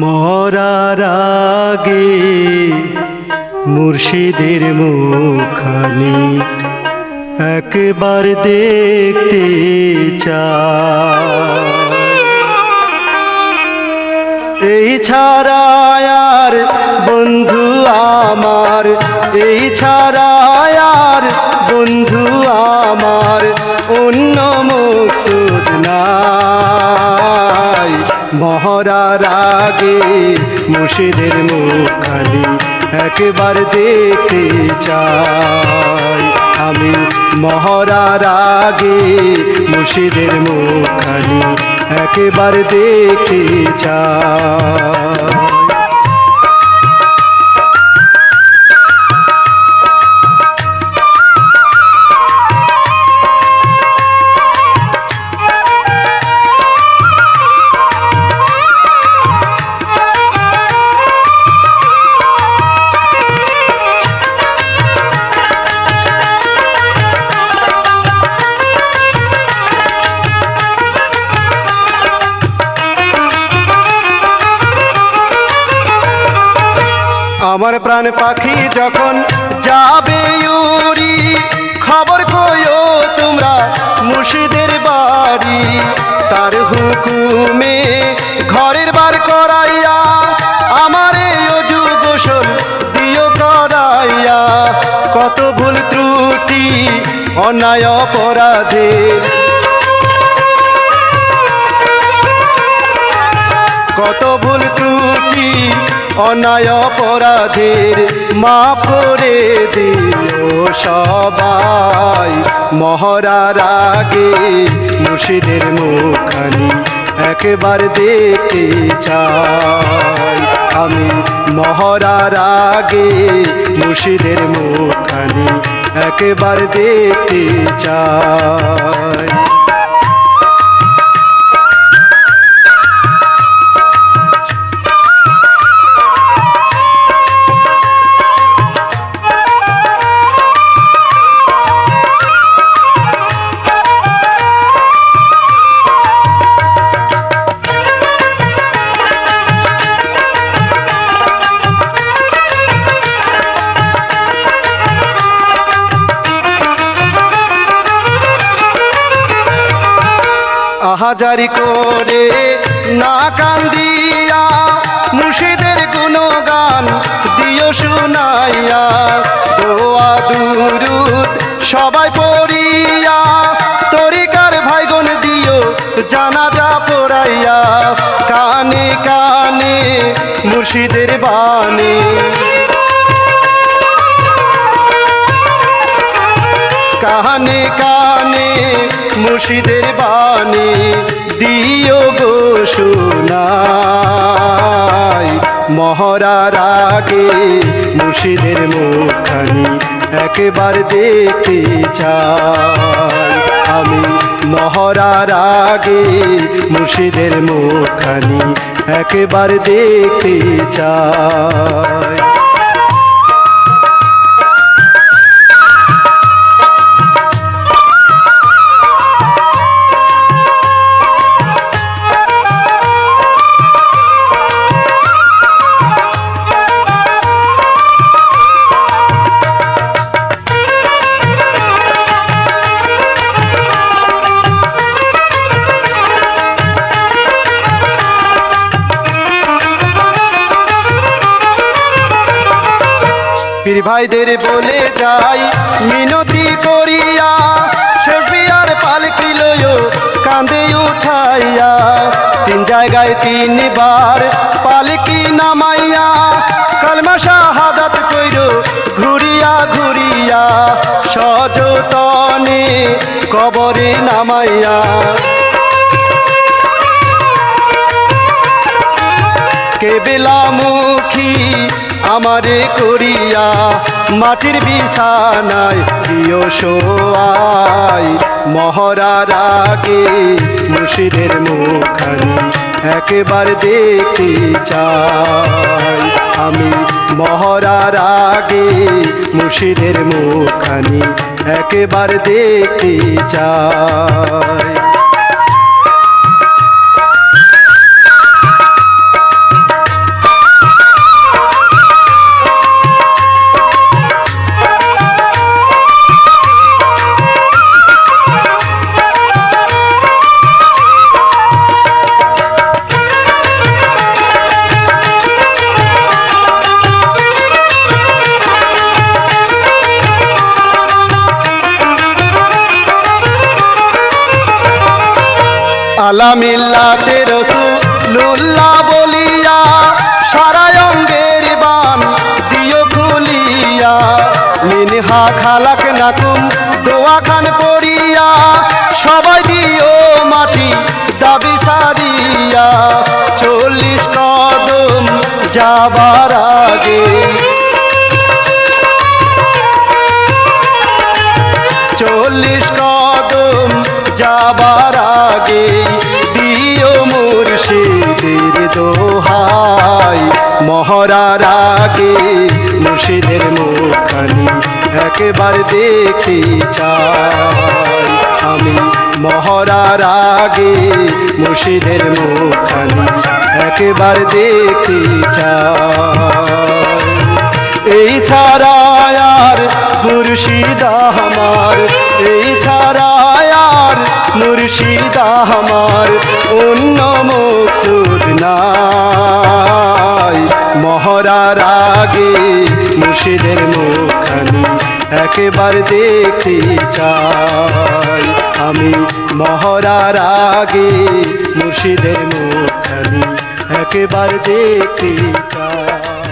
মরার আগে মুর্শিদের মুখখানি একবার দেখতে চাই। এই ছাড়া আর বন্ধু আমার, এই ছাড়া আর বন্ধু আমার অন্য মকসুদ নাই। মরার আগে মুর্শিদের মুখখানি একবার দেখতে চাই। আমি মরার আগে মুর্শিদের মুখখানি একবার দেখতে চাই। আমার প্রাণ পাখি যখন যাবে উড়ি, খবর কইও তোমরা মুর্শিদের বাড়ি। তার হুকুমে ঘরের বার করাইয়া আমারে অজু গোসল দিও করাইয়া। কত ভুল ত্রুটি অন্যায় অপরাধের, কত ভুল ত্রুটি অন্যায় অপরাধের মাফ করে দিও সবাই। মরার আগে মুর্শিদের মুখখানি একবার দেখতে চাই। আমি মরার আগে মুর্শিদের মুখখানি একবার দেখতে চাই। আহাজারি করে না কান্দিয়া মুর্শিদের গুণগান দিও শুনাইয়া। দোয়া দুরুদ সবাই পড়িয়া তরিকার ভাইগণ দিও জানাজা পড়াইয়া। কানে কানে মুর্শিদের বাণী, কানে কানে মুর্শিদের বাণী দিও গো শোনাই। মরার আগে মুর্শিদের মুখখানি একবার দেখতে চাই। আমি মরার আগে মুর্শিদের মুখখানি একবার দেখতে চাই। পীর ভাইদের বলে যাই মিনতি করিয়া, শেষ বিয়ার পালকি লইও কাঁধে উঠাইয়া। 3 জায়গায় 3 বার পালকি নামাইয়া, কালমা শাহাদাত কইরো ঘুরিয়া ঘুরিয়া। সযতনে কবরে নামাইয়া, কেবেলামুখী আমারে করিয়া মাটির বিছানায় দিও শোয়াই। মহরার আগে মুর্শিদের মুখখানি একবার দেখতে চাই। আমি মহরার আগে মুর্শিদের মুখখানি একবার দেখতে চাই। আলামিল্লাতে রসুলুল্লাহ বলিয়া সারা অঙ্গের বান দিও খুলিয়া, মিনহা খালাক নাকুম দোয়া খান পড়িয়া, সবাই দিও মাটি দাবি সারিয়া। 40 কদম যাবার আগে 40 কদম যাবার আগে দিও মুর্শিদের দোহাই। মহরার আগে মুর্শিদের মুখখানি একবার দেখতে চাই। আমি মহরার আগে মুর্শিদের মুখখানি একবার দেখতে চাই। এই ছাড়া আর মুর্শিদ আমার, এই ছাড়া আর মুর্শিদ আমার অন্য মকসুদ নাই। মহরার আগে মুর্শিদের মুখখানি একবার দেখতে চাই। আমি মহরার আগে মুর্শিদের মুখখানি একবার দেখতে চাই।